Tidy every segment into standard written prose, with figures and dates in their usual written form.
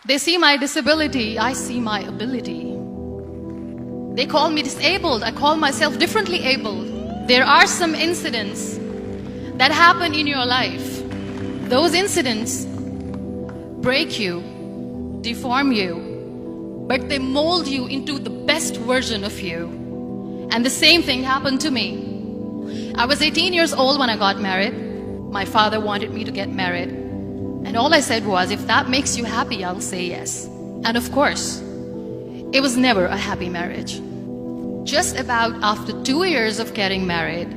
They see my disability, I see my ability. They call me disabled, I call myself differently abled. There are some incidents that happen in your life. Those incidents break you, deform you, but they mold you into the best version of you. And the same thing happened to me. I was 18 years old when I got married. My father wanted me to get married. And all I said was, if that makes you happy, I'll say yes. And of course, it was never a happy marriage. Just about after 2 years of getting married,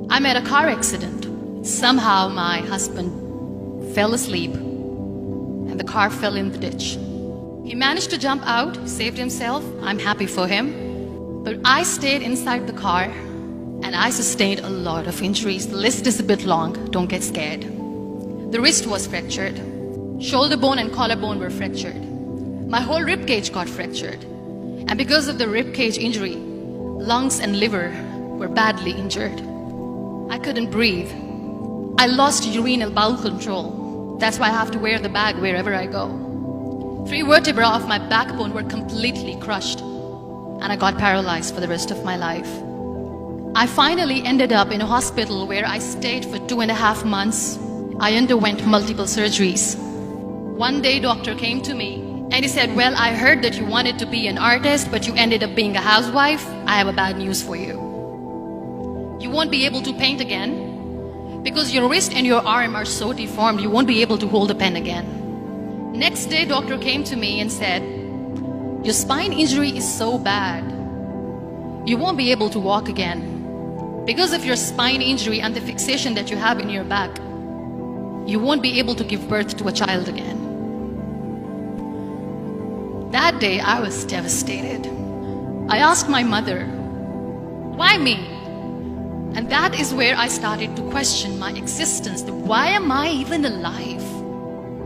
I met a car accident. Somehow my husband fell asleep and the car fell in the ditch. He managed to jump out, saved himself. I'm happy for him. But I stayed inside the car and I sustained a lot of injuries. The list is a bit long, don't get scared. The wrist was fractured. Shoulder bone and collarbone were fractured. My whole rib cage got fractured. And because of the rib cage injury, lungs and liver were badly injured. I couldn't breathe. I lost urinary bowel control. That's why I have to wear the bag wherever I go. 3 vertebrae of my backbone were completely crushed, and I got paralyzed for the rest of my life. I finally ended up in a hospital where I stayed for 2.5 months. I underwent multiple surgeries. One day, doctor came to me and he said, well, I heard that you wanted to be an artist, but you ended up being a housewife. I have a bad news for you. You won't be able to paint again because your wrist and your arm are so deformed, you won't be able to hold a pen again. Next day, doctor came to me and said, your spine injury is so bad, you won't be able to walk again. Because of your spine injury and the fixation that you have in your back, you won't be able to give birth to a child again. That day, I was devastated. I asked my mother, why me? And that is where I started to question my existence. Why am I even alive?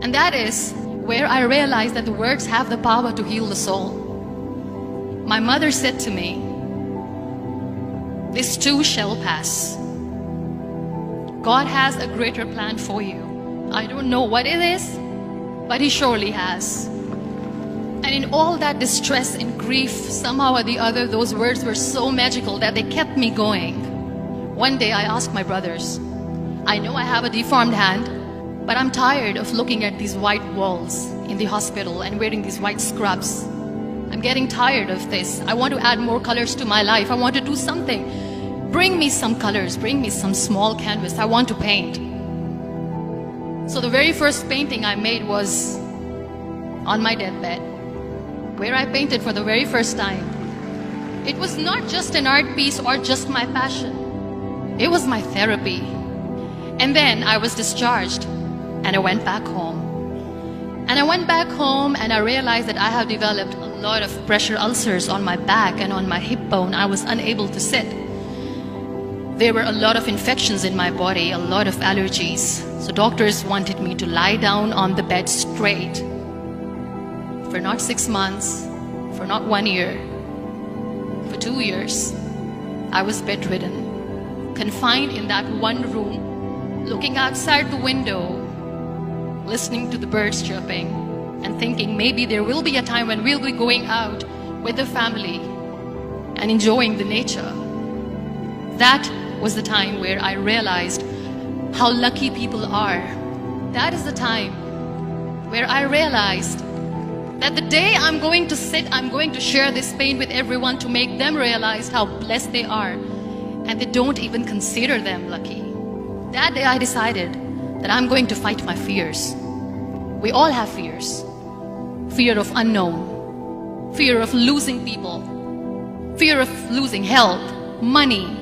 And that is where I realized that the words have the power to heal the soul. My mother said to me, this too shall pass. God has a greater plan for you. I don't know what it is, but He surely has. And in all that distress and grief, somehow or the other, those words were so magical that they kept me going. One day I asked my brothers, I know I have a deformed hand, but I'm tired of looking at these white walls in the hospital and wearing these white scrubs. I'm getting tired of this. I want to add more colors to my life. I want to do something. Bring me some colors, bring me some small canvas. I want to paint. So the very first painting I made was on my deathbed, where I painted for the very first time. It was not just an art piece or just my passion. It was my therapy. And then I was discharged and I went back home. And I went back home and I realized that I have developed a lot of pressure ulcers on my back and on my hip bone. I was unable to sit. There were a lot of infections in my body, a lot of allergies. So doctors wanted me to lie down on the bed straight for not 6 months, for not 1 year, for 2 years. I was bedridden, confined in that one room, looking outside the window, listening to the birds chirping, and thinking maybe there will be a time when we'll be going out with the family and enjoying the nature. That was the time where I realized how lucky people are. That is the time where I realized that the day I'm going to sit, I'm going to share this pain with everyone to make them realize how blessed they are, and they don't even consider them lucky. That day I decided that I'm going to fight my fears. We all have fears. Fear of unknown, fear of losing people, fear of losing health, money.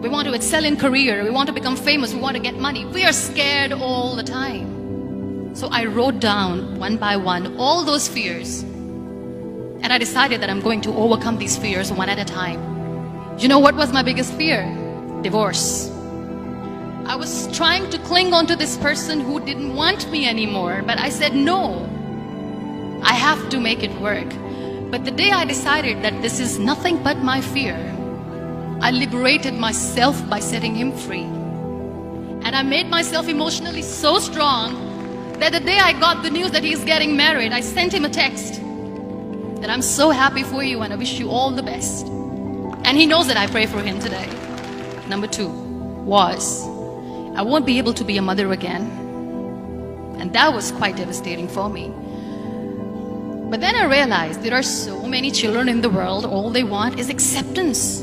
We want to excel in career, we want to become famous, we want to get money. We are scared all the time. So I wrote down one by one all those fears. And I decided that I'm going to overcome these fears one at a time. You know what was my biggest fear? Divorce. I was trying to cling on to this person who didn't want me anymore, but I said no. I have to make it work. But the day I decided that this is nothing but my fear, I liberated myself by setting him free. And I made myself emotionally so strong that the day I got the news that he's getting married, I sent him a text that I'm so happy for you and I wish you all the best. And he knows that I pray for him today. Number 2 was, I won't be able to be a mother again. And that was quite devastating for me. But then I realized there are so many children in the world, all they want is acceptance.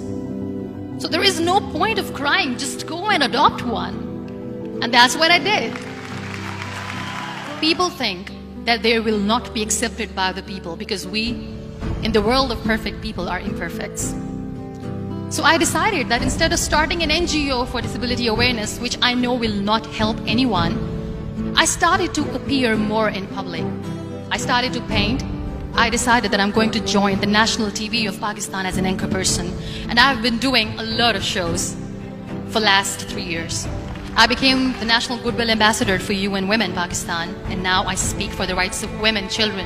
So there is no point of crying, just go and adopt one. And that's what I did. People think that they will not be accepted by the people because we, in the world of perfect people, are imperfects. So I decided that instead of starting an NGO for disability awareness, which I know will not help anyone, I started to appear more in public. I started to paint. I decided that I'm going to join the national TV of Pakistan as an anchor person. And I've been doing a lot of shows for the last 3 years. I became the National Goodwill Ambassador for UN Women Pakistan, and now I speak for the rights of women, children.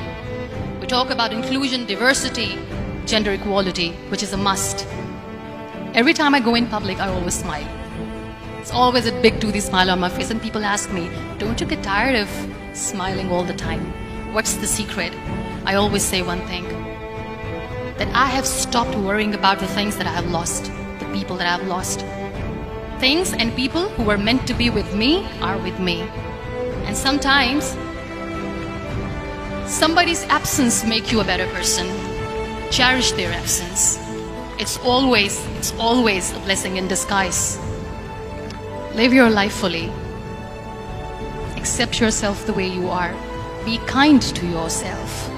We talk about inclusion, diversity, gender equality, which is a must. Every time I go in public, I always smile. It's always a big toothy smile on my face, and people ask me, don't you get tired of smiling all the time? What's the secret? I always say one thing, that I have stopped worrying about the things that I have lost, the people that I have lost. Things and people who were meant to be with me are with me. And sometimes, somebody's absence makes you a better person. Cherish their absence. It's always a blessing in disguise. Live your life fully. Accept yourself the way you are. Be kind to yourself.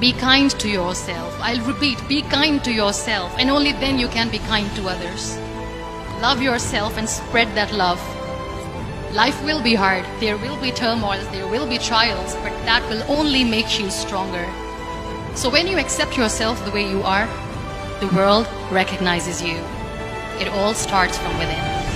Be kind to yourself. I'll repeat, be kind to yourself, and only then you can be kind to others. Love yourself and spread that love. Life will be hard. There will be turmoils, there will be trials, but that will only make you stronger. So when you accept yourself the way you are, the world recognizes you. It all starts from within.